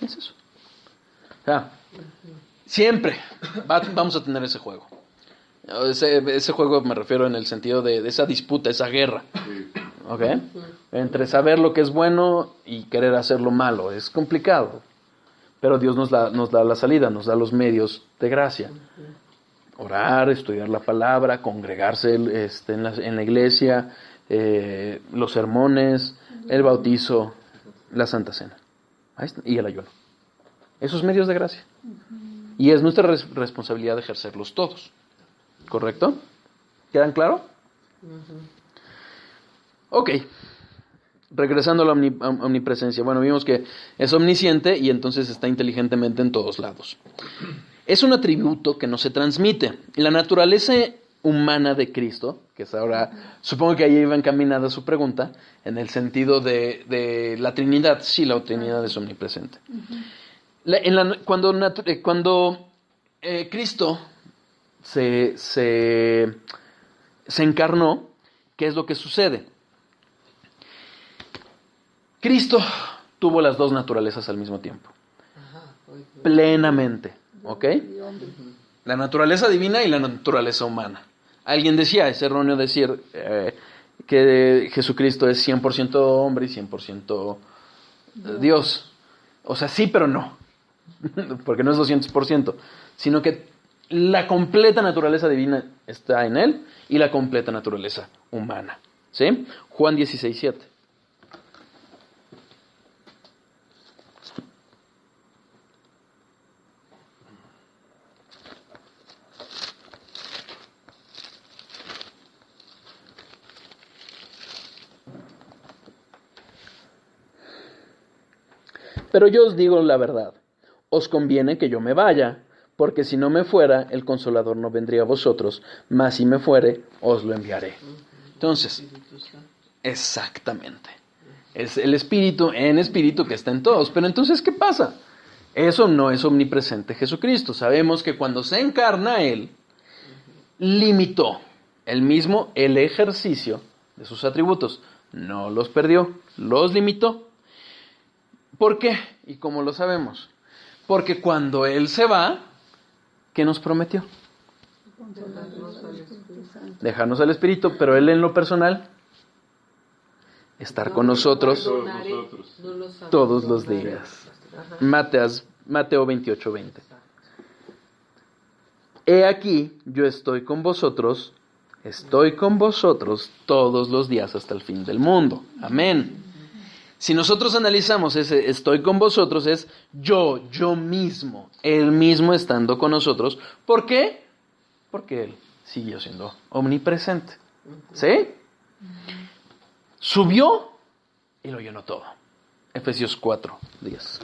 Es eso. O sea, siempre vamos a tener ese juego. Ese juego me refiero en el sentido de esa disputa, esa guerra. ¿Ok? Entre saber lo que es bueno y querer hacer lo malo. Es complicado. Pero Dios nos da la salida, nos da los medios de gracia. Orar, estudiar la palabra, congregarse en la iglesia, los sermones, el bautizo, la Santa Cena. Ahí está, y el ayuno. Esos medios de gracia. Y es nuestra responsabilidad ejercerlos todos. ¿Correcto? ¿Quedan claro? Ok. Regresando a la omnipresencia. Bueno, vimos que es omnisciente y entonces está inteligentemente en todos lados. Es un atributo que no se transmite. La naturaleza humana de Cristo, que es ahora, supongo que ahí iba encaminada su pregunta, en el sentido de la Trinidad. Sí, la Trinidad es omnipresente. Cuando Cristo se encarnó, ¿qué es lo que sucede? Cristo tuvo las dos naturalezas al mismo tiempo. Plenamente. ¿Ok? La naturaleza divina y la naturaleza humana. Alguien decía, es erróneo decir que Jesucristo es 100% hombre y 100% Dios. O sea, sí, pero no. Porque no es 200%. Sino que la completa naturaleza divina está en él y la completa naturaleza humana. ¿Sí? Juan 16:7. Pero yo os digo la verdad, os conviene que yo me vaya, porque si no me fuera, el Consolador no vendría a vosotros, mas si me fuere, os lo enviaré. Entonces, exactamente, es el Espíritu en Espíritu que está en todos. Pero entonces, ¿qué pasa? Eso no es omnipresente Jesucristo. Sabemos que cuando se encarna Él, limitó Él mismo el ejercicio de sus atributos. No los perdió, los limitó. ¿Por qué? ¿Y cómo lo sabemos? Porque cuando Él se va, ¿qué nos prometió? Dejarnos al Espíritu, pero Él en lo personal, estar con nosotros todos los días. Mateo 28:20. He aquí, yo estoy con vosotros todos los días hasta el fin del mundo. Amén. Si nosotros analizamos ese estoy con vosotros, es yo mismo, Él mismo estando con nosotros. ¿Por qué? Porque Él siguió siendo omnipresente. ¿Sí? Subió y lo llenó todo. Efesios 4:10.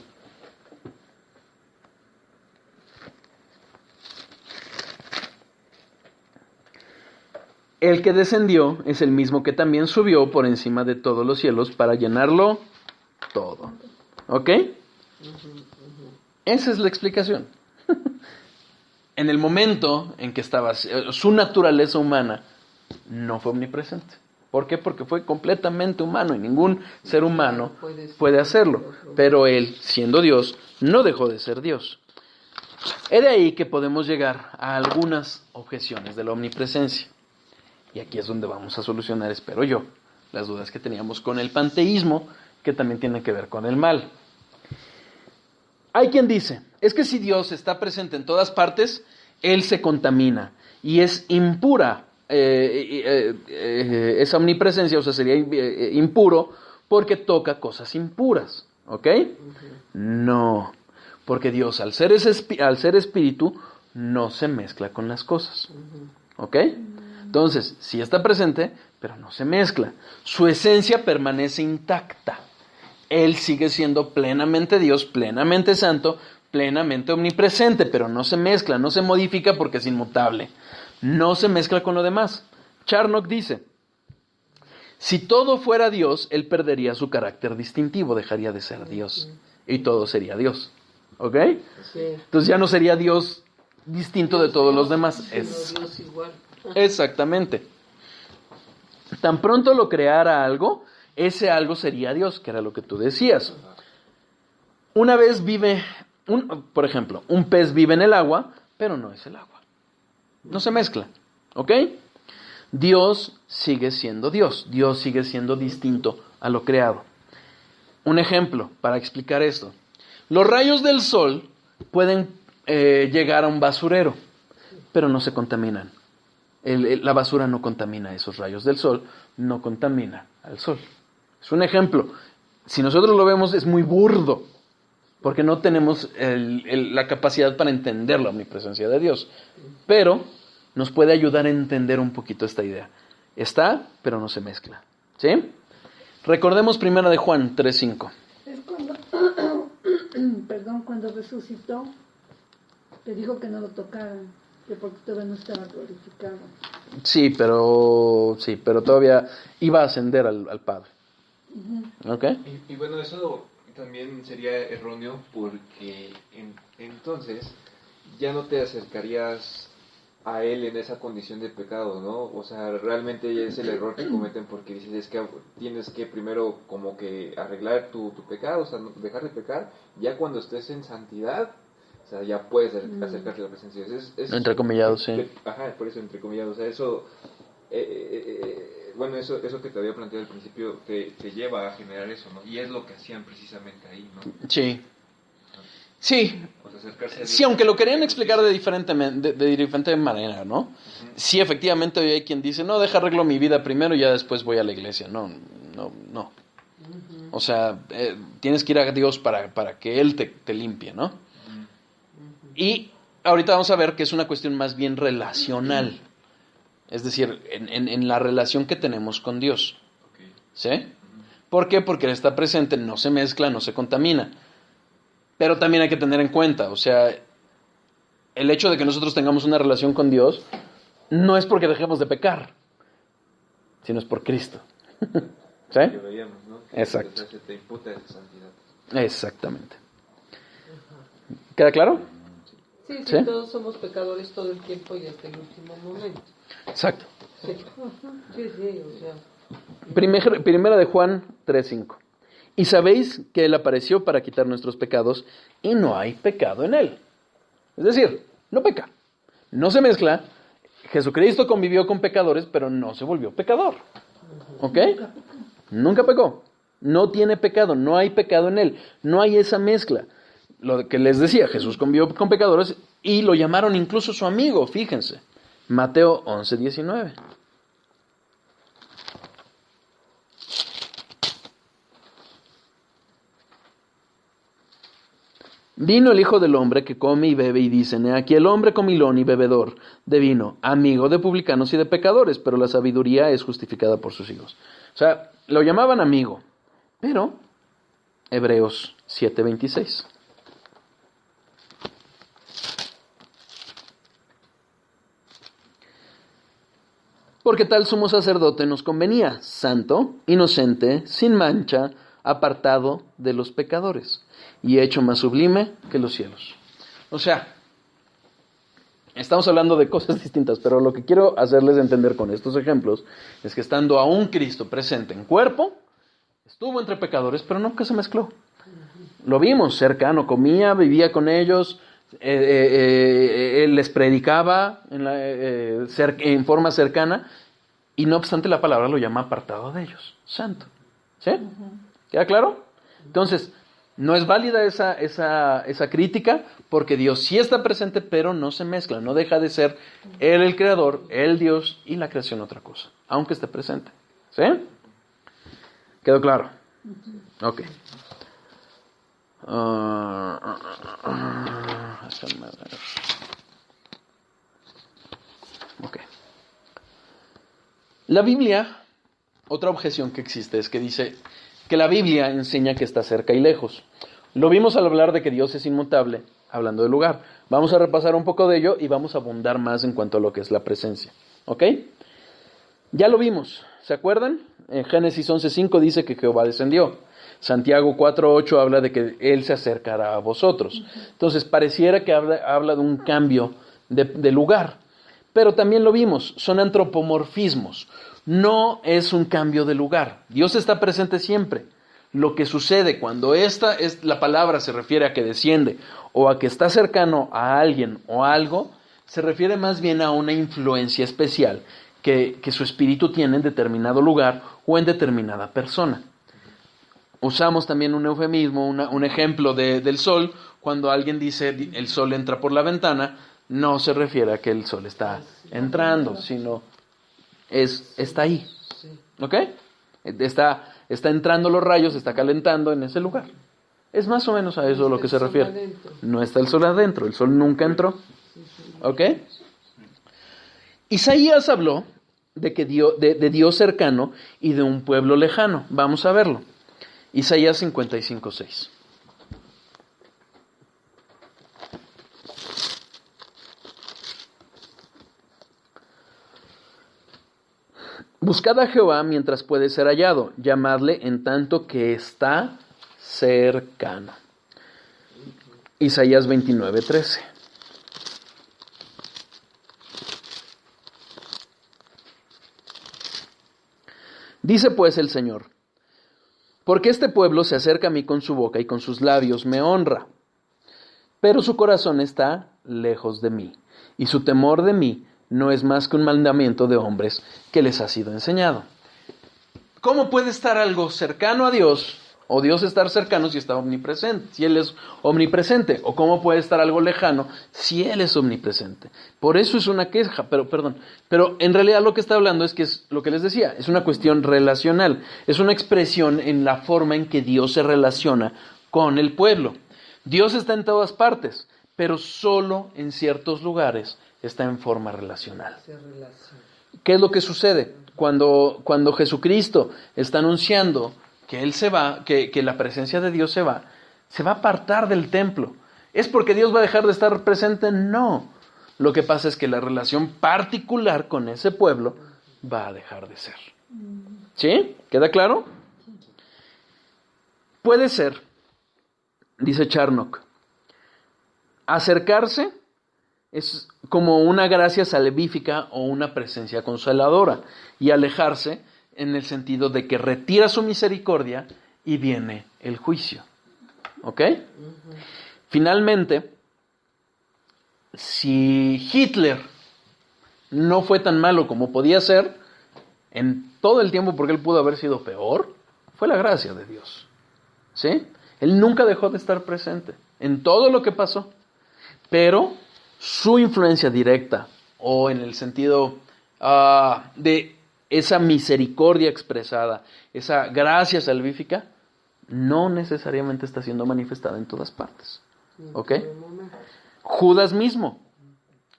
El que descendió es el mismo que también subió por encima de todos los cielos para llenarlo todo. ¿Ok? Esa es la explicación. En el momento en que estaba, su naturaleza humana no fue omnipresente. ¿Por qué? Porque fue completamente humano y ningún ser humano puede hacerlo. Pero Él, siendo Dios, no dejó de ser Dios. Es de ahí que podemos llegar a algunas objeciones de la omnipresencia. Y aquí es donde vamos a solucionar, espero yo, las dudas que teníamos con el panteísmo, que también tiene que ver con el mal. Hay quien dice, es que si Dios está presente en todas partes, Él se contamina y es impura esa omnipresencia, o sea, sería impuro porque toca cosas impuras, ¿ok? No, porque Dios al ser espíritu no se mezcla con las cosas, ¿ok? Entonces, sí está presente, pero no se mezcla. Su esencia permanece intacta. Él sigue siendo plenamente Dios, plenamente santo, plenamente omnipresente, pero no se mezcla, no se modifica porque es inmutable. No se mezcla con lo demás. Charnock dice, si todo fuera Dios, Él perdería su carácter distintivo, dejaría de ser Dios y todo sería Dios. ¿Ok? Sí. Entonces ya no sería Dios distinto de todos los demás. Es Dios igual. Exactamente. Tan pronto lo creara algo, ese algo sería Dios, que era lo que tú decías. Una vez por ejemplo, un pez vive en el agua, pero no es el agua. No se mezcla, ¿ok? Dios sigue siendo Dios. Dios sigue siendo distinto a lo creado. Un ejemplo para explicar esto. Los rayos del sol pueden llegar a un basurero, pero no se contaminan. La basura no contamina esos rayos del sol, no contamina al sol. Es un ejemplo. Si nosotros lo vemos es muy burdo, porque no tenemos la capacidad para entender la omnipresencia de Dios. Pero nos puede ayudar a entender un poquito esta idea. Está, pero no se mezcla. ¿Sí? Recordemos 1 de Juan 3:5. Es cuando, perdón, cuando resucitó, le dijo que no lo tocaran, que porque todavía no estaba glorificado. Sí, pero todavía iba a ascender al Padre. Uh-huh. ¿Ok? Y bueno, eso también sería erróneo porque entonces ya no te acercarías a Él en esa condición de pecado, ¿no? O sea, realmente es el error que cometen porque dices, es que tienes que primero como que arreglar tu pecado, o sea, dejar de pecar, ya cuando estés en santidad, o sea, ya puedes acercarte a la presencia de Dios. Entrecomillado, sí. Ajá, por eso entrecomillado, o sea, eso... bueno, eso que te había planteado al principio te lleva a generar eso, ¿no? Y es lo que hacían precisamente ahí, ¿no? Sí. Sí. O sea, acercarse a Dios. Sí, aunque lo querían explicar de diferente manera, ¿no? Uh-huh. Sí, efectivamente hoy hay quien dice, no, deja arreglo mi vida primero y ya después voy a la iglesia. No. Uh-huh. O sea, tienes que ir a Dios para que Él te limpie, ¿no? Uh-huh. Y ahorita vamos a ver que es una cuestión más bien relacional. Es decir, en la relación que tenemos con Dios. Okay. ¿Sí? Uh-huh. ¿Por qué? Porque Él está presente, no se mezcla, no se contamina. Pero también hay que tener en cuenta, o sea, el hecho de que nosotros tengamos una relación con Dios no es porque dejemos de pecar, sino es por Cristo. ¿Sí? Que veíamos, ¿no? Que exacto. Se te imputa esa santidad. Exactamente. ¿Queda claro? Sí, ¿Sí? Todos somos pecadores todo el tiempo y hasta el último momento. Exacto. Sí, o sea. Primera de Juan 3:5. Y sabéis que Él apareció para quitar nuestros pecados y no hay pecado en Él. Es decir, no peca, no se mezcla. Jesucristo convivió con pecadores, pero no se volvió pecador. ¿Ok? Nunca pecó. No tiene pecado, no hay pecado en Él. No hay esa mezcla. Lo que les decía, Jesús convivió con pecadores y lo llamaron incluso su amigo, fíjense. Mateo 11:19. Vino el Hijo del Hombre que come y bebe y dicen, he aquí el hombre comilón y bebedor de vino, amigo de publicanos y de pecadores, pero la sabiduría es justificada por sus hijos. O sea, lo llamaban amigo, pero Hebreos 7:26. Porque tal sumo sacerdote nos convenía, santo, inocente, sin mancha, apartado de los pecadores, y hecho más sublime que los cielos. O sea, estamos hablando de cosas distintas, pero lo que quiero hacerles entender con estos ejemplos es que estando aún Cristo presente en cuerpo, estuvo entre pecadores, pero nunca se mezcló. Lo vimos cercano, comía, vivía con ellos, él les predicaba en forma cercana, y no obstante la palabra lo llama apartado de ellos, santo. ¿Sí? ¿Queda claro? Entonces, no es válida esa crítica, porque Dios sí está presente, pero no se mezcla, no deja de ser Él el creador, Él Dios, y la creación otra cosa, aunque esté presente. ¿Sí? ¿Quedó claro? Ok. Ok. La Biblia, otra objeción que existe es que dice que la Biblia enseña que está cerca y lejos. Lo vimos al hablar de que Dios es inmutable, hablando del lugar. Vamos a repasar un poco de ello y vamos a abundar más en cuanto a lo que es la presencia. ¿Ok? Ya lo vimos, ¿se acuerdan? En Génesis 11:5 dice que Jehová descendió. Santiago 4:8 habla de que Él se acercará a vosotros. Entonces, pareciera que habla de un cambio de lugar. Pero también lo vimos, son antropomorfismos. No es un cambio de lugar. Dios está presente siempre. Lo que sucede cuando la palabra se refiere a que desciende o a que está cercano a alguien o a algo, se refiere más bien a una influencia especial que su espíritu tiene en determinado lugar o en determinada persona. Usamos también un eufemismo, un ejemplo del sol. Cuando alguien dice el sol entra por la ventana, no se refiere a que el sol está entrando, sino está ahí. ¿Ok? Está entrando los rayos, está calentando en ese lugar. Es más o menos a eso a lo que se refiere. No está el sol adentro, el sol nunca entró. ¿Ok? Isaías habló de Dios cercano y de un pueblo lejano. Vamos a verlo. Isaías 55:6. Buscad a Jehová mientras puede ser hallado, llamadle en tanto que está cercano. Isaías 29:13. Dice pues el Señor: porque este pueblo se acerca a mí con su boca y con sus labios me honra, pero su corazón está lejos de mí, y su temor de mí no es más que un mandamiento de hombres que les ha sido enseñado. ¿Cómo puede estar algo cercano a Dios, o Dios estar cercano si está omnipresente, si Él es omnipresente? ¿O cómo puede estar algo lejano si Él es omnipresente? Por eso es una queja, pero en realidad lo que está hablando es que es lo que les decía, es una cuestión relacional, es una expresión en la forma en que Dios se relaciona con el pueblo. Dios está en todas partes, pero solo en ciertos lugares está en forma relacional. ¿Qué es lo que sucede? Cuando Jesucristo está anunciando que Él se va, que la presencia de Dios se va a apartar del templo. ¿Es porque Dios va a dejar de estar presente? No. Lo que pasa es que la relación particular con ese pueblo va a dejar de ser. ¿Sí? ¿Queda claro? Puede ser, dice Charnock, acercarse es como una gracia salvífica o una presencia consoladora, y alejarse en el sentido de que retira su misericordia y viene el juicio. ¿Ok? Finalmente, si Hitler no fue tan malo como podía ser, en todo el tiempo, porque él pudo haber sido peor, fue la gracia de Dios. ¿Sí? Él nunca dejó de estar presente en todo lo que pasó, pero su influencia directa, o en el sentido de esa misericordia expresada, esa gracia salvífica, no necesariamente está siendo manifestada en todas partes. ¿Ok? Judas mismo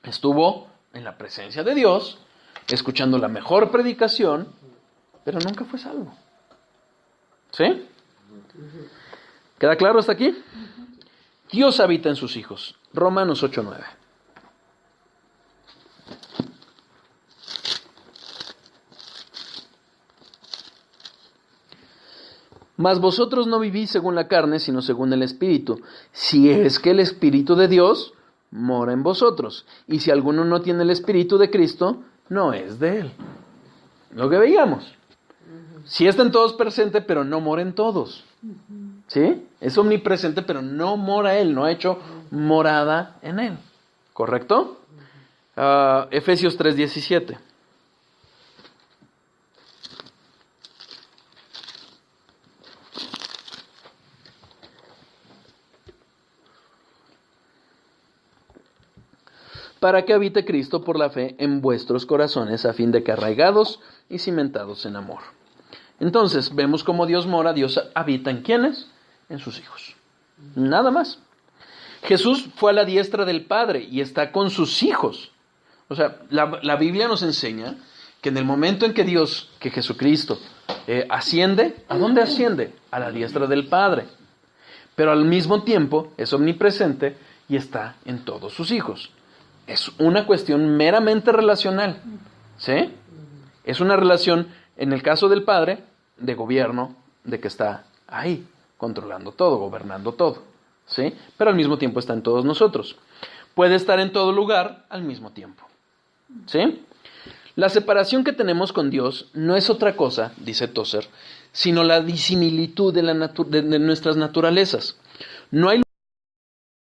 estuvo en la presencia de Dios, escuchando la mejor predicación, pero nunca fue salvo. ¿Sí? ¿Queda claro hasta aquí? Dios habita en sus hijos. Romanos 8:9. Mas vosotros no vivís según la carne, sino según el Espíritu, si es que el Espíritu de Dios mora en vosotros. Y si alguno no tiene el Espíritu de Cristo, no es de él. Lo que veíamos. Sí está en todos presente, pero no mora en todos. ¿Sí? Es omnipresente, pero no mora él, no ha hecho morada en él. ¿Correcto? Efesios 3:17. Para que habite Cristo por la fe en vuestros corazones, a fin de que arraigados y cimentados en amor. Entonces, vemos cómo Dios mora, Dios habita ¿en quiénes? En sus hijos. Nada más. Jesús fue a la diestra del Padre y está con sus hijos. O sea, la Biblia nos enseña que en el momento en que Jesucristo asciende, ¿a dónde asciende? A la diestra del Padre. Pero al mismo tiempo es omnipresente y está en todos sus hijos. Es una cuestión meramente relacional, ¿sí? Es una relación, en el caso del Padre, de gobierno, de que está ahí, controlando todo, gobernando todo, ¿sí? Pero al mismo tiempo está en todos nosotros. Puede estar en todo lugar al mismo tiempo, ¿sí? La separación que tenemos con Dios no es otra cosa, dice Tozer, sino la disimilitud de nuestras naturalezas. No hay